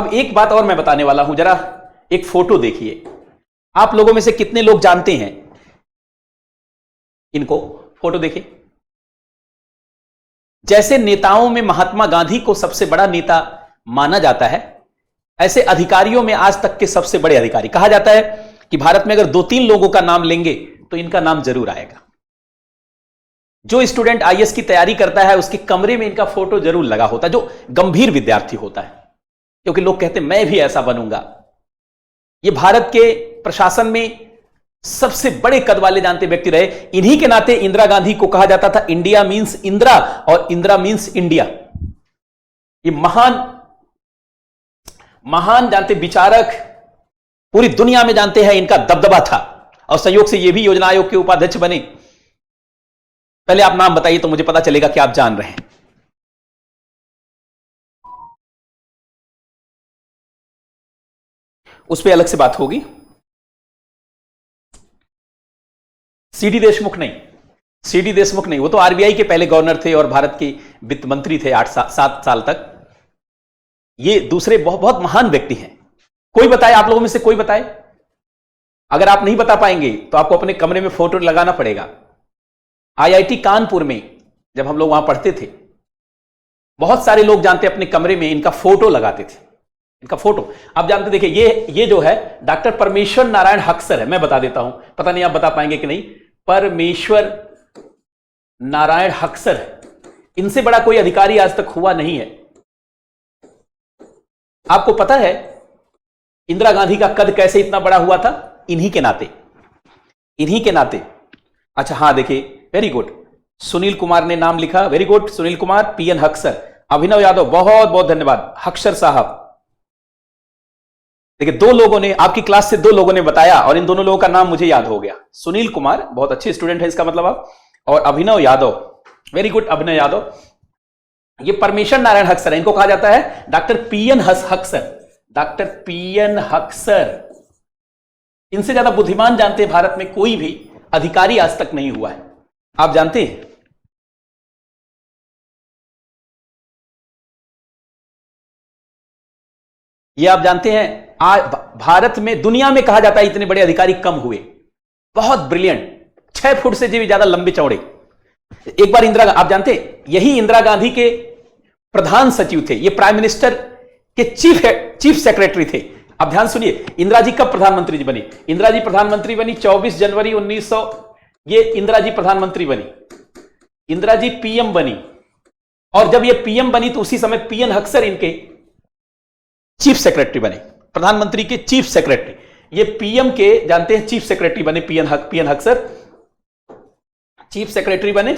अब एक बात और मैं बताने वाला हूं, जरा एक फोटो देखिए। आप लोगों में से कितने लोग जानते हैं इनको? फोटो देखिए। जैसे नेताओं में महात्मा गांधी को सबसे बड़ा नेता माना जाता है, ऐसे अधिकारियों में आज तक के सबसे बड़े अधिकारी कहा जाता है कि भारत में अगर 2-3 लोगों का नाम लेंगे तो इनका नाम जरूर आएगा। जो स्टूडेंट आईएएस की तैयारी करता है उसके कमरे में इनका फोटो जरूर लगा होता है, जो गंभीर विद्यार्थी होता है, क्योंकि लोग कहते हैं मैं भी ऐसा बनूंगा। ये भारत के प्रशासन में सबसे बड़े कद वाले जानते व्यक्ति रहे। इन्हीं के नाते इंदिरा गांधी को कहा जाता था इंडिया मींस इंदिरा और इंदिरा मींस इंडिया। ये महान महान जानते विचारक पूरी दुनिया में जानते हैं, इनका दबदबा था और संयोग से ये भी योजना आयोग के उपाध्यक्ष बने। पहले आप नाम बताइए तो मुझे पता चलेगा कि आप जान रहे हैं। उस पर अलग से बात होगी। सीडी देशमुख नहीं, सीडी देशमुख नहीं, वो तो आरबीआई के पहले गवर्नर थे और भारत के वित्त मंत्री थे 8-7 साल तक। ये दूसरे बहुत बहुत महान व्यक्ति हैं। कोई बताए, आप लोगों में से कोई बताए? अगर आप नहीं बता पाएंगे तो आपको अपने कमरे में फोटो लगाना पड़ेगा। आईआईटी कानपुर में जब हम लोग वहां पढ़ते थे, बहुत सारे लोग जानते अपने कमरे में इनका फोटो लगाते थे। इनका फोटो आप जानते, देखिए ये जो है डॉक्टर परमेश्वर नारायण हक्सर है। मैं बता देता हूं, पता नहीं आप बता पाएंगे कि नहीं। परमेश्वर नारायण हक्सर है। इनसे बड़ा कोई अधिकारी आज तक हुआ नहीं है। आपको पता है इंदिरा गांधी का कद कैसे इतना बड़ा हुआ था? इन्हीं के नाते, इन्हीं के नाते। अच्छा हाँ, देखिए, वेरी गुड, सुनील कुमार ने नाम लिखा, very good, Sunil Kumar, P N Haksar, Abhinav Yadav, बहुत बहुत धन्यवाद, हक्सर साहब। देखिए, 2 लोगों ने, आपकी क्लास से 2 लोगों ने बताया और इन दोनों लोगों का नाम मुझे याद हो गया। सुनील कुमार बहुत अच्छे स्टूडेंट है इसका मतलब आप, और अभिनव यादव, वेरी गुड अभिनव यादव। ये परमेश्वर नारायण हक्सर है, इनको कहा जाता है doctor PN Haksar, doctor PN Haksar. इनसे ज्यादा बुद्धिमान जानते हैं भारत में कोई भी अधिकारी आज तक नहीं हुआ है। आप जानते हैं? ये आप जानते हैं आज भारत में, दुनिया में कहा जाता है इतने बड़े अधिकारी कम हुए। बहुत ब्रिलियंट, 6 फुट से भी ज्यादा लंबे चौड़े। एक बार आप जानते हैं यही इंदिरा गांधी के प्रधान सचिव थे। ये प्राइम मिनिस्टर के चीफ सेक्रेटरी थे। अब ध्यान सुनिए, इंदिरा जी कब प्रधानमंत्री जी बनी? इंदिरा जी प्रधानमंत्री बनी 24 जनवरी 1900। ये इंदिरा जी प्रधानमंत्री बनी, इंदिरा जी पीएम बनी, और जब ये पीएम बनी तो उसी समय पीएन हक्सर इनके चीफ सेक्रेटरी बने, प्रधानमंत्री के चीफ सेक्रेटरी। ये पीएम के जानते हैं चीफ सेक्रेटरी बने, पीएन हक्सर चीफ सेक्रेटरी बने,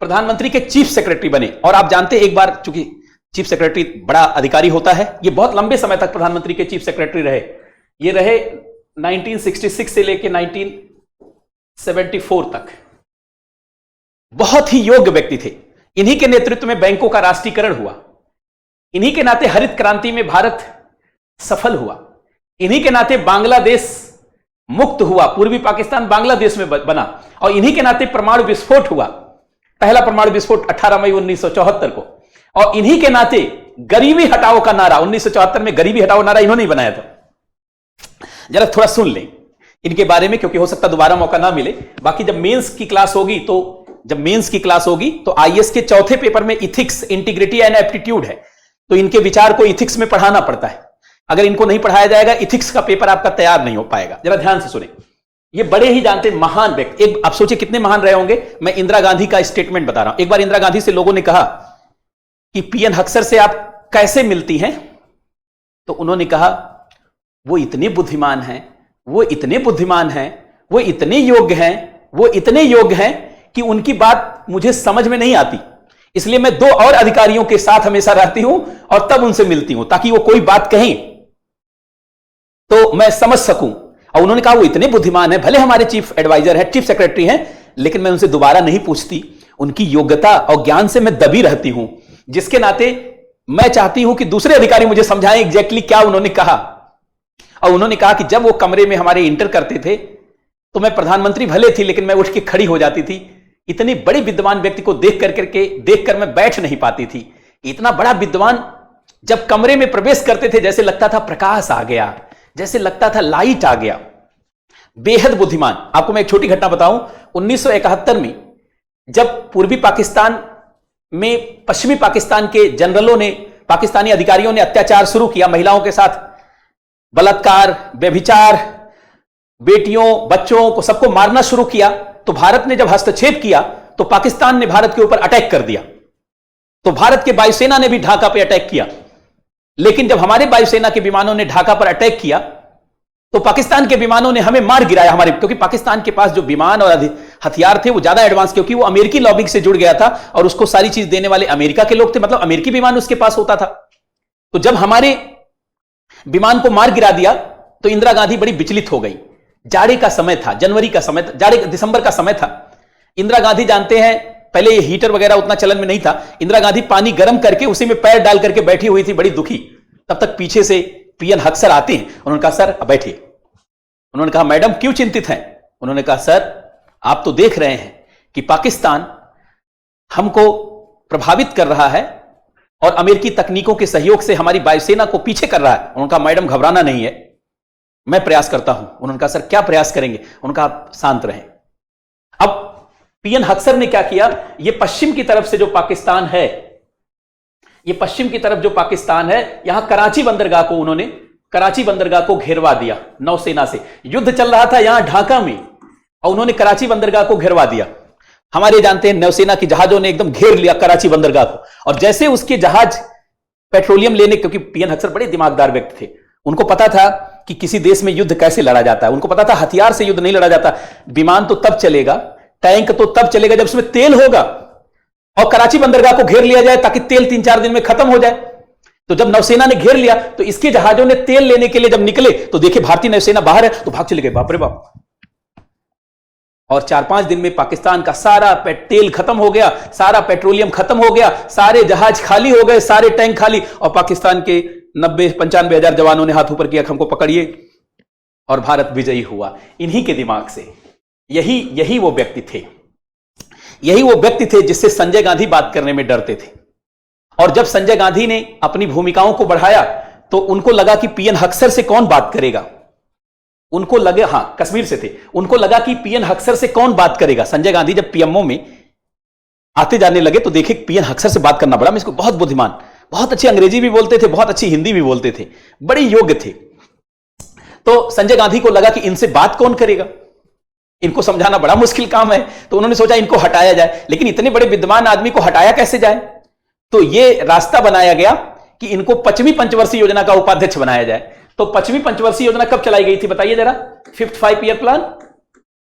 प्रधानमंत्री के चीफ सेक्रेटरी बने। और आप जानते हैं एक बार, चूंकि चीफ सेक्रेटरी बड़ा अधिकारी होता है, ये बहुत लंबे समय तक प्रधानमंत्री के चीफ सेक्रेटरी रहे। ये रहे 1966 से लेकर 1974 तक। बहुत ही योग्य व्यक्ति थे। इन्हीं के नेतृत्व में बैंकों का राष्ट्रीयकरण हुआ। इन्हीं के नाते हरित क्रांति में भारत सफल हुआ। इन्हीं के नाते बांग्लादेश मुक्त हुआ, पूर्वी पाकिस्तान बांग्लादेश में बना। और इन्हीं के नाते परमाणु विस्फोट हुआ, पहला परमाणु विस्फोट 18 मई 1974 को। और इन्हीं के नाते गरीबी हटाओ का नारा 1974 में, गरीबी हटाओ नारा इन्होंने ही बनाया था। जरा थोड़ा सुन लें इनके बारे में, क्योंकि हो सकता दोबारा मौका ना मिले। बाकी जब मेंस की क्लास होगी तो आईएएस के चौथे पेपर में इथिक्स, इंटीग्रिटी एंड एप्टीट्यूड है, तो इनके विचार को इथिक्स में पढ़ाना पड़ता है। अगर इनको नहीं पढ़ाया जाएगा, इथिक्स का पेपर आपका तैयार नहीं हो पाएगा। जरा ध्यान से सुने, ये बड़े ही जानते महान व्यक्ति। एक आप सोचिए कितने महान रहे होंगे। मैं इंदिरा गांधी का स्टेटमेंट बता रहा हूं। एक बार इंदिरा गांधी से लोगों ने कहा कि पीएन हक्सर से आप कैसे मिलती हैं? तो उन्होंने कहा वो इतने बुद्धिमान हैं, वो इतने बुद्धिमान हैं, वो इतने योग्य हैं, वो इतने योग्य हैं कि उनकी बात मुझे समझ में नहीं आती। इसलिए मैं 2 और अधिकारियों के साथ हमेशा रहती हूं और तब उनसे मिलती हूं, ताकि वो कोई बात कहें तो मैं समझ सकूं। और उन्होंने कहा वो इतने बुद्धिमान है, भले हमारे चीफ एडवाइजर है, चीफ सेक्रेटरी हैं, लेकिन मैं उनसे दोबारा नहीं पूछती। उनकी योग्यता और ज्ञान से मैं दबी रहती हूं, जिसके नाते मैं चाहती हूं कि दूसरे अधिकारी मुझे समझाएं एग्जैक्टली क्या उन्होंने कहा। और उन्होंने कहा कि जब वो कमरे में हमारे इंटर करते थे तो मैं प्रधानमंत्री भले थी, लेकिन मैं उठ के खड़ी हो जाती थी। इतने बड़े विद्वान व्यक्ति को देख कर मैं बैठ नहीं पाती थी। इतना बड़ा विद्वान जब कमरे में प्रवेश करते थे जैसे लगता था प्रकाश आ गया, जैसे लगता था लाइट आ गया। बेहद बुद्धिमान। आपको मैं एक छोटी घटना बताऊं, 1971 में जब पूर्वी पाकिस्तान में पश्चिमी पाकिस्तान के जनरलों ने, पाकिस्तानी अधिकारियों ने अत्याचार शुरू किया, महिलाओं के साथ बलात्कार, व्यभिचार, बेटियों बच्चों को सबको मारना शुरू किया, तो भारत ने जब हस्तक्षेप किया तो पाकिस्तान ने भारत के ऊपर अटैक कर दिया। तो भारत के वायुसेना ने भी ढाका पर अटैक किया। लेकिन जब हमारे वायुसेना के विमानों ने ढाका पर अटैक किया तो पाकिस्तान के विमानों ने हमें मार गिराया हमारे, क्योंकि पाकिस्तान के पास जो विमान और हथियार थे वो ज्यादा एडवांस, क्योंकि वो अमेरिकी लॉबिंग से जुड़ गया था और उसको सारी चीज देने वाले अमेरिका के लोग थे, मतलब अमेरिकी विमान उसके पास होता था। तो जब हमारे विमान को मार गिरा दिया तो इंदिरा गांधी बड़ी विचलित हो गई। जाड़े का समय था, जनवरी का समय था, जाड़े दिसंबर का समय था। इंदिरा गांधी जानते हैं पहले ये हीटर वगैरह उतना चलन में नहीं था। इंदिरा गांधी पानी गर्म करके उसी में पैर डाल करके बैठी हुई थी, बड़ी दुखी। तब तक पीछे से पीएन हक्सर आते हैं। उन्होंने कहा सर बैठिए। उन्होंने कहा मैडम क्यों चिंतित हैं? उन्होंने कहा सर आप तो देख रहे हैं कि पाकिस्तान हमको प्रभावित कर रहा है और अमेरिकी तकनीकों के सहयोग से हमारी वायुसेना को पीछे कर रहा है। उन्होंने कहा मैडम घबराना नहीं है, मैं प्रयास करता हूं। उन्होंने कहा सर क्या प्रयास करेंगे? उन्होंने कहा आप शांत रहें। अब पीएन हक्सर ने क्या किया, ये पश्चिम की तरफ से जो पाकिस्तान है, ये पश्चिम की तरफ जो पाकिस्तान है, यहां कराची बंदरगाह को उन्होंने, कराची बंदरगाह को घेरवा दिया नौसेना से। युद्ध चल रहा था यहां ढाका में और उन्होंने कराची बंदरगाह को घेरवा दिया। हमारे जानते हैं नौसेना की जहाजों ने एकदम घेर लिया कराची बंदरगाह को, और जैसे उसके जहाज पेट्रोलियम लेने, क्योंकि पीएन हक्सर बड़े दिमागदार व्यक्ति थे, उनको पता था कि किसी देश में युद्ध कैसे लड़ा जाता है। उनको पता था हथियार से युद्ध नहीं लड़ा जाता, विमान तो तब चलेगा, टैंक तो तब चलेगा जब उसमें तेल होगा, और कराची बंदरगाह को घेर लिया जाए ताकि तेल 3-4 दिन में खत्म हो जाए। तो जब नौसेना ने घेर लिया तो इसके जहाजों ने तेल लेने के लिए जब निकले तो देखे भारतीय नौसेना बाहर है, तो भाग चले गए, बाप रे बाप। और 4-5 दिन में पाकिस्तान का सारा तेल खत्म हो गया, सारा पेट्रोलियम खत्म हो गया, सारे जहाज खाली हो गए, सारे टैंक खाली, और पाकिस्तान के 90-95 हजार जवानों ने हाथ ऊपर किया, हमको पकड़िए, और भारत विजयी हुआ। इन्हीं के दिमाग से। यही वो व्यक्ति थे, यही वो व्यक्ति थे जिससे संजय गांधी बात करने में डरते थे। और जब संजय गांधी ने अपनी भूमिकाओं को बढ़ाया तो उनको लगा कि पीएन हक्सर से कौन बात करेगा। उनको लगे, हां कश्मीर से थे, उनको लगा कि पीएन हक्सर से कौन बात करेगा। संजय गांधी जब पीएमओ में आते जाने लगे तो देखे पीएन हक्सर से बात करना पड़ा। इसको बहुत बुद्धिमान, बहुत अच्छी अंग्रेजी भी बोलते थे, बहुत अच्छी हिंदी भी बोलते थे, बड़े योग्य थे। तो संजय गांधी को लगा कि इनसे बात कौन करेगा, इनको समझाना बड़ा मुश्किल काम है। तो उन्होंने सोचा इनको हटाया जाए, लेकिन इतने बड़े विद्वान आदमी को हटाया कैसे जाए। तो यह रास्ता बनाया गया कि इनको पश्चिमी पंचवर्षीय योजना का उपाध्यक्ष बनाया जाए। तो पश्चिमी पंचवर्षीय योजना कब चलाई गई थी बताइए जरा? 5th 5-year प्लान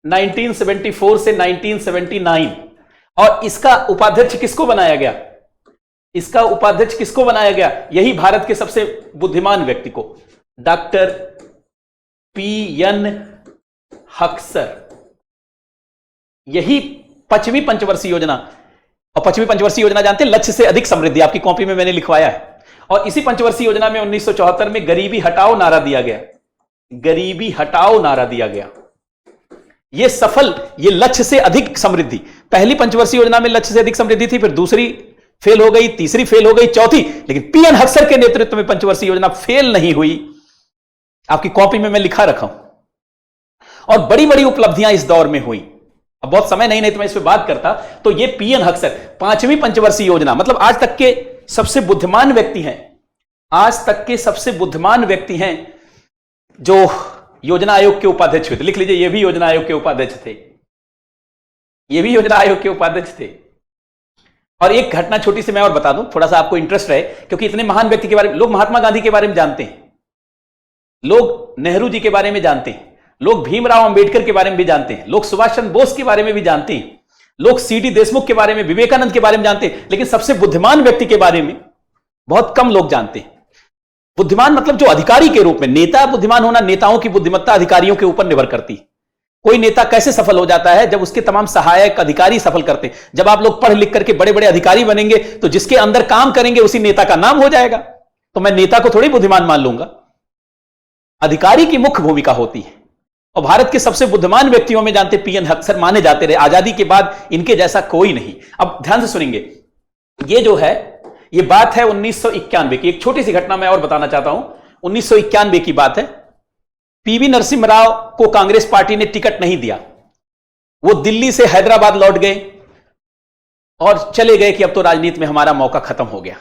1974 से 1979। और इसका उपाध्यक्ष किसको बनाया गया? इसका उपाध्यक्ष किसको बनाया गया? यही भारत के सबसे बुद्धिमान व्यक्ति को, डॉक्टर पीएन हक्सर। यही पश्चिमी पंचवर्षीय योजना, और पश्चिमी पंचवर्षीय योजना जानते हैं, लक्ष्य से अधिक समृद्धि, आपकी कॉपी में मैंने लिखवाया है। और इसी पंचवर्षीय योजना में 1974 में गरीबी हटाओ नारा दिया गया, गरीबी हटाओ नारा दिया गया। यह सफल, यह लक्ष्य से अधिक समृद्धि। पहली पंचवर्षीय योजना में लक्ष्य से अधिक समृद्धि थी, फिर दूसरी फेल हो गई, तीसरी फेल हो गई, चौथी, लेकिन पीएन हक्सर के नेतृत्व में पंचवर्षीय योजना फेल नहीं हुई। आपकी कॉपी में मैं लिखा रखा हूं। और बड़ी बड़ी उपलब्धियां इस दौर में हुई। अब बहुत समय नहीं तो मैं इस पर बात करता। तो ये पीएन हक्सर 5वीं पंचवर्षीय योजना, मतलब आज तक के सबसे बुद्धिमान व्यक्ति हैं, आज तक के सबसे बुद्धिमान व्यक्ति हैं जो योजना आयोग के उपाध्यक्ष हुए थे। लिख लीजिए, ये भी योजना आयोग के उपाध्यक्ष थे, ये भी योजना आयोग के उपाध्यक्ष थे। और एक घटना छोटी सी मैं और बता दूं, थोड़ा सा आपको इंटरेस्ट रहे, क्योंकि इतने महान व्यक्ति के बारे में लोग महात्मा गांधी के बारे में जानते हैं, लोग नेहरू जी के बारे में जानते हैं, लोग भीमराव अंबेडकर के बारे में भी जानते हैं, लोग सुभाष चंद्र बोस के बारे में भी जानते हैं, लोग सीडी देशमुख के बारे में, विवेकानंद के बारे में जानते हैं, लेकिन सबसे बुद्धिमान व्यक्ति के बारे में बहुत कम लोग जानते हैं। बुद्धिमान मतलब जो अधिकारी के रूप में, नेता बुद्धिमान होना, नेताओं की बुद्धिमत्ता अधिकारियों के ऊपर निर्भर करती है। कोई नेता कैसे सफल हो जाता है? जब उसके तमाम सहायक अधिकारी सफल करते हैं। जब आप लोग पढ़ लिख करके बड़े बड़े अधिकारी बनेंगे तो जिसके अंदर काम करेंगे उसी नेता का नाम हो जाएगा। तो मैं नेता को थोड़ी बुद्धिमान मान लूंगा, अधिकारी की मुख्य भूमिका होती है। और भारत के सबसे बुद्धिमान व्यक्तियों में जानते पीएन हक्सर माने जाते रहे। आजादी के बाद इनके जैसा कोई नहीं। अब ध्यान से सुनेंगे, ये जो है यह बात है 1991 की। एक छोटी सी घटना मैं और बताना चाहता हूं। 1991 की बात है। पीवी नरसिम्हा राव को कांग्रेस पार्टी ने टिकट नहीं दिया। वो दिल्ली से हैदराबाद लौट गए और चले गए कि अब तो राजनीति में हमारा मौका खत्म हो गया।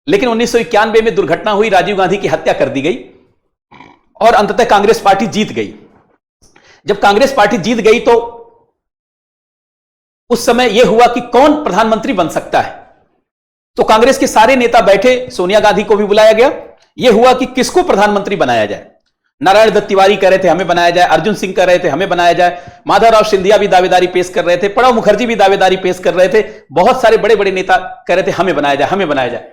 लेकिन 1991 में दुर्घटना हुई, राजीव गांधी की हत्या कर दी गई और अंततः कांग्रेस पार्टी जीत गई। जब कांग्रेस पार्टी जीत गई तो उस समय यह हुआ कि कौन प्रधानमंत्री बन सकता है। तो कांग्रेस के सारे नेता बैठे, सोनिया गांधी को भी बुलाया गया। यह हुआ कि किसको प्रधानमंत्री बनाया जाए। नारायण दत्त तिवारी कह रहे थे हमें बनाया जाए, अर्जुन सिंह कह रहे थे हमें बनाया जाए, माधवराव सिंधिया भी दावेदारी पेश कर रहे थे, प्रणब मुखर्जी भी दावेदारी पेश कर रहे थे, बहुत सारे बड़े बड़े नेता कह रहे थे हमें बनाया जाए, हमें बनाया जाए।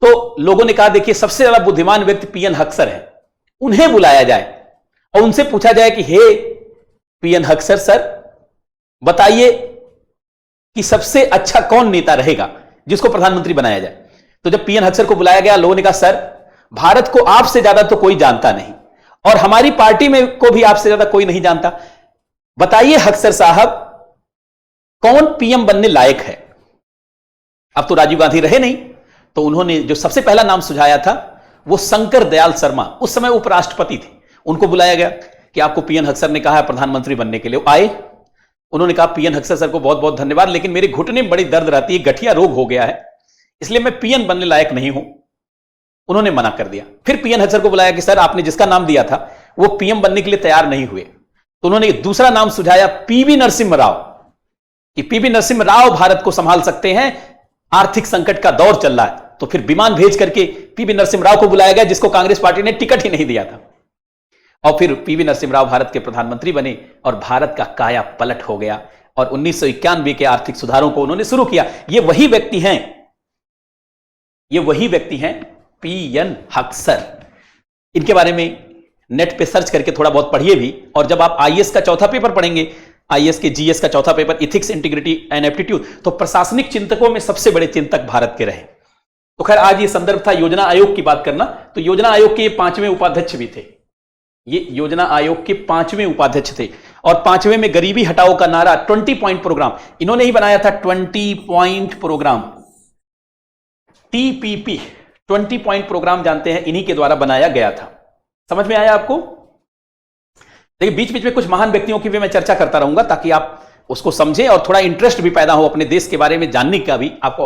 तो लोगों ने कहा देखिए सबसे ज्यादा बुद्धिमान व्यक्ति पीएन हक्सर है, उन्हें बुलाया जाए और उनसे पूछा जाए कि हे पीएन हक्सर सर, बताइए कि सबसे अच्छा कौन नेता रहेगा जिसको प्रधानमंत्री बनाया जाए। तो जब पीएन हक्सर को बुलाया गया, लोगों ने कहा सर, भारत को आपसे ज्यादा तो कोई जानता नहीं और हमारी पार्टी में को भी आपसे ज्यादा कोई नहीं जानता। बताइए हक्सर साहब, कौन पीएम बनने लायक है। अब तो राजीव गांधी रहे नहीं, तो उन्होंने जो सबसे पहला नाम सुझाया था वो शंकर दयाल शर्मा, उस समय उपराष्ट्रपति थे, उनको बुलाया गया कि आपको पीएन हक्सर ने कहा है प्रधानमंत्री बनने के लिए। वो आए, उन्होंने कहा पीएन हक्सर सर को बहुत बहुत धन्यवाद, लेकिन मेरे घुटने में बड़ी दर्द रहती है, गठिया रोग हो गया है, इसलिए मैं पीएम बनने लायक नहीं हूं। उन्होंने मना कर दिया। फिर पीएन हक्सर को बुलाया कि सर आपने जिसका नाम दिया था वो पीएम बनने के लिए तैयार नहीं हुए। तो उन्होंने दूसरा नाम सुझाया पीवी नरसिम्हा राव, कि पीवी नरसिम्हा राव भारत को संभाल सकते हैं, आर्थिक संकट का दौर चल रहा है। तो फिर विमान भेज करके पीवी नरसिम्हा राव को बुलाया गया, जिसको कांग्रेस पार्टी ने टिकट ही नहीं दिया था। और फिर पीवी नरसिम्हा राव भारत के प्रधानमंत्री बने और भारत का काया पलट हो गया और 1991 के आर्थिक सुधारों को उन्होंने शुरू किया। ये वही व्यक्ति हैं पीएन हक्सर। इनके बारे में नेट पे सर्च करके थोड़ा बहुत पढ़िए भी। और जब आप आईएएस का चौथा पेपर पढ़ेंगे, आईएएस के जीएस का चौथा paper ethics, integrity and aptitude, तो प्रशासनिक चिंतकों में सबसे बड़े चिंतक भारत के रहे। तो खैर आज ये संदर्भ था योजना आयोग की बात करना। तो योजना आयोग के 5वें उपाध्यक्ष भी थे। ये योजना आयोग के 5वें उपाध्यक्ष थे और 5वें में गरीबी हटाओ का नारा 20 पॉइंट प्रोग्राम इन्होंने ही बनाया था। 20 point program, TPP, 20 point program जानते हैं, इन्हीं के द्वारा बनाया गया था। समझ में आया आपको? देखिए बीच बीच में कुछ महान व्यक्तियों की भी मैं चर्चा करता रहूंगा ताकि आप उसको समझें और थोड़ा इंटरेस्ट भी पैदा हो अपने देश के बारे में जानने का भी आपको